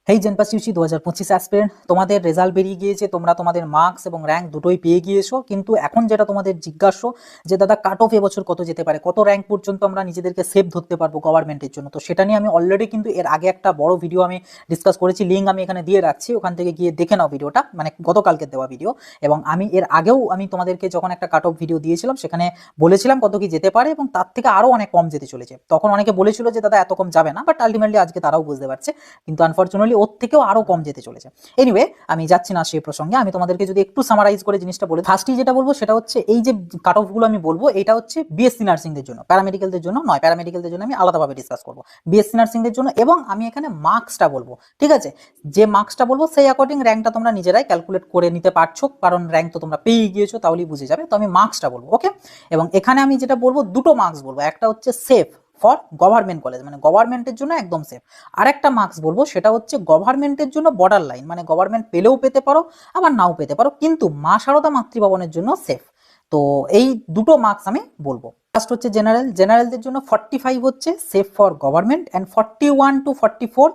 হেই জেনপাস ইউসি 2025 aspirant, তোমাদের result বেরিয়ে গিয়েছে। তোমরা তোমাদের মার্কস এবং র্যাঙ্ক দুটোই পেয়ে গিয়েছো, কিন্তু এখন যেটা তোমাদের জিজ্ঞাসা যে দাদা কাট অফ এবছর কত যেতে পারে, কত র্যাঙ্ক পর্যন্ত আমরা নিজেদেরকে সেভ ধরতে পারবো গভর্নমেন্টের জন্য। তো সেটা নিয়ে আমি অলরেডি কিন্তু এর আগে একটা বড় ভিডিও আমি ডিসকাস করেছি, লিঙ্ক আমি এখানে দিয়ে রাখছি, ওখান থেকে গিয়ে দেখে নাও ভিডিওটা, মানে গতকালকে দেওয়া ভিডিও। এবং আমি এর আগেও আমি তোমাদেরকে যখন একটা কাট অফ ভিডিও দিয়েছিলাম সেখানে বলেছিলাম কত কি যেতে পারে, এবং তার থেকে আরও অনেক কম যেতে চলেছে। তখন অনেকে বলেছিল যে দাদা এত কম যাবে না, বাট আলটিমেটলি আজকে তারাও বুঝতে পারছে, কিন্তু আনফর্চুনেটলি ওর থেকেও আরও কম যেতে চলেছে। এনিওয়ে, আমি যাচ্ছি না সেই প্রসঙ্গে। আমি তোমাদেরকে যদি একটু সামারাইজ করে জিনিসটা বলি, ফার্স্টই যেটা বলবো সেটা হচ্ছে এই যে কাট অফগুলো আমি বলবো, এটা হচ্ছে বিএসসি নার্সিংদের জন্য, প্যারামেডিক্যালদের জন্য নয়। প্যারামেডিক্যালদের জন্য আমি আলাদাভাবে ডিসকাস করবো, বিএসসি নার্সিংদের জন্য। এবং আমি এখানে মার্কসটা বলবো, ঠিক আছে? যে মার্কসটা বলবো সেই অ্যাকর্ডিং র্যাঙ্কটা তোমরা নিজেরাই ক্যালকুলেট করে নিতে পারছো, কারণ র্যাঙ্ক তো তোমরা পেয়ে গিয়েছো, তাহলেই বুঝে যাবে। তো আমি মার্কসটা বলবো, ওকে? এবং এখানে আমি যেটা বলবো, দুটো মার্কস বলবো। একটা হচ্ছে সেফ ফর গভর্নমেন্ট কলেজ, মানে গভর্নমেন্টের জন্য একদম সেফ। আরেকটা মার্কস বলবো, সেটা হচ্ছে গভর্নমেন্টের জন্য বর্ডার লাইন, মানে গভর্নমেন্ট পেলেও পেতে পারো আবার নাও পেতে পারো, কিন্তু মা শারদা মাতৃভবনের জন্য সেফ। তো এই দুটো মার্কস আমি বলবো। ফার্স্ট হচ্ছে জেনারেল, জেনারেলদের জন্য 45 হচ্ছে safe for government, and 41 to 44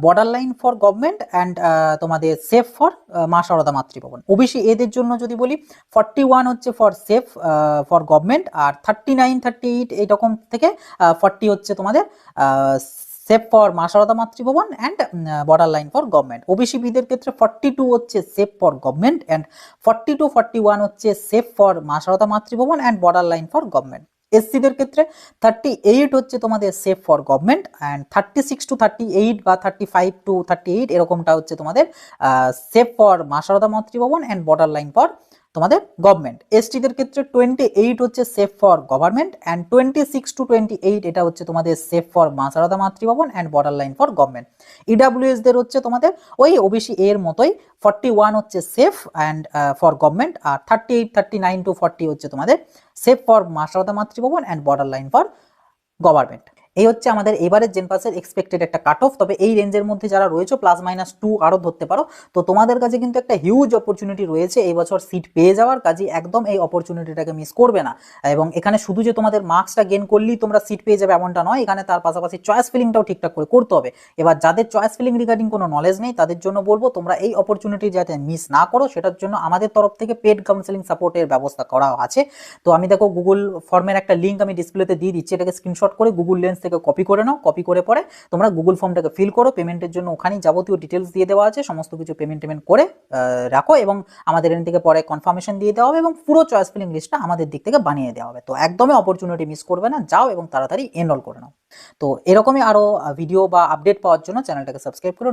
border line for government, and তোমাদের safe for Ma Sharada মাতৃভবন। OBC এদের জন্য যদি বলি, 41 হচ্ছে ফর সেফ ফর গভর্নমেন্ট, আর 39, 38 এইরকম থেকে 40 হচ্ছে তোমাদের safe for Ma Sharada Matribhavan and borderline for government. OBC বিদের ক্ষেত্রে 42 হচ্ছে সেফ ফর গভর্নমেন্ট, অ্যান্ড 42, 41 হচ্ছে safe for Ma Sharada Matribhavan and borderline for government. এসসিদের ক্ষেত্রে 38 হচ্ছে তোমাদের safe for government, and 36 to 38 বা 35 to 38 এরকমটা হচ্ছে তোমাদের safe for Ma Sharada Matribhavan and borderline for তোমাদের গভর্নমেন্ট। এসটিদের ক্ষেত্রে 28 হচ্ছে safe for government, and 26 to 28 এটা হচ্ছে তোমাদের safe for Ma Sharada Matribhavan and borderline for government. EWS দের হচ্ছে তোমাদের ওই ওবিসি এর মতোই, 41 হচ্ছে সেফ অ্যান্ড ফর গভর্নমেন্ট, আর 38, 39 to 40 হচ্ছে তোমাদের safe for Ma Sharada Matribhavan and borderline for government. এই হচ্ছে আমাদের এবারের জেনপাসের এক্সপেক্টেড একটা কাট অফ। তবে এই রেঞ্জের মধ্যে যারা রয়েছে +-2 আরও ধরতে পারো, তো তোমাদের কাছে কিন্তু একটা হিউজ অপরচুনিটি রয়েছে এই বছর সিট পেয়ে যাওয়ার। কাজে একদম এই অপরচুনিটিটাকে মিস করবে না। এবং এখানে শুধু যে তোমাদের মার্কসটা গেন করলেই তোমরা সিট পেয়ে যাবে এমনটা নয়, এখানে তার পাশাপাশি চয়েস ফিলিংটাও ঠিকঠাক করে করতে হবে। এবার যাদের চয়েস ফিলিং রিগার্ডিং কোনো নলেজ নেই, তাদের জন্য বলবো তোমরা এই অপরচুনিটি যাতে মিস না করো, সেটার জন্য আমাদের তরফ থেকে পেড কাউন্সেলিং সাপোর্টের ব্যবস্থা করা আছে। তো আমি দেখো গুগল ফর্মের একটা লিঙ্ক আমি ডিসপ্লেতে দিয়ে দিচ্ছি, এটাকে স্ক্রিনশট করে গুগল লেন্স থেকে কপি করে নাও। কপি করে পরে তোমরা গুগল ফর্মটাকে ফিল করো। পেমেন্টের জন্য ওখানেই যাবতীয় ডিটেলস দিয়ে দেওয়া আছে, সমস্ত কিছু পেমেন্ট করে রাখো, এবং আমাদের এখান থেকে পরে কনফার্মেশন দিয়ে দেওয়া হবে, এবং পুরো চয়েস ফিলিং লিস্টটা আমাদের দিক থেকে বানিয়ে দেওয়া হবে। তো একদমই অপরচুনিটি মিস করবে না, যাও এবং তাড়াতাড়ি এনরোল করে নাও। তো এরকমই আরও ভিডিও বা আপডেট পাওয়ার জন্য চ্যানেলটাকে সাবস্ক্রাইব করো।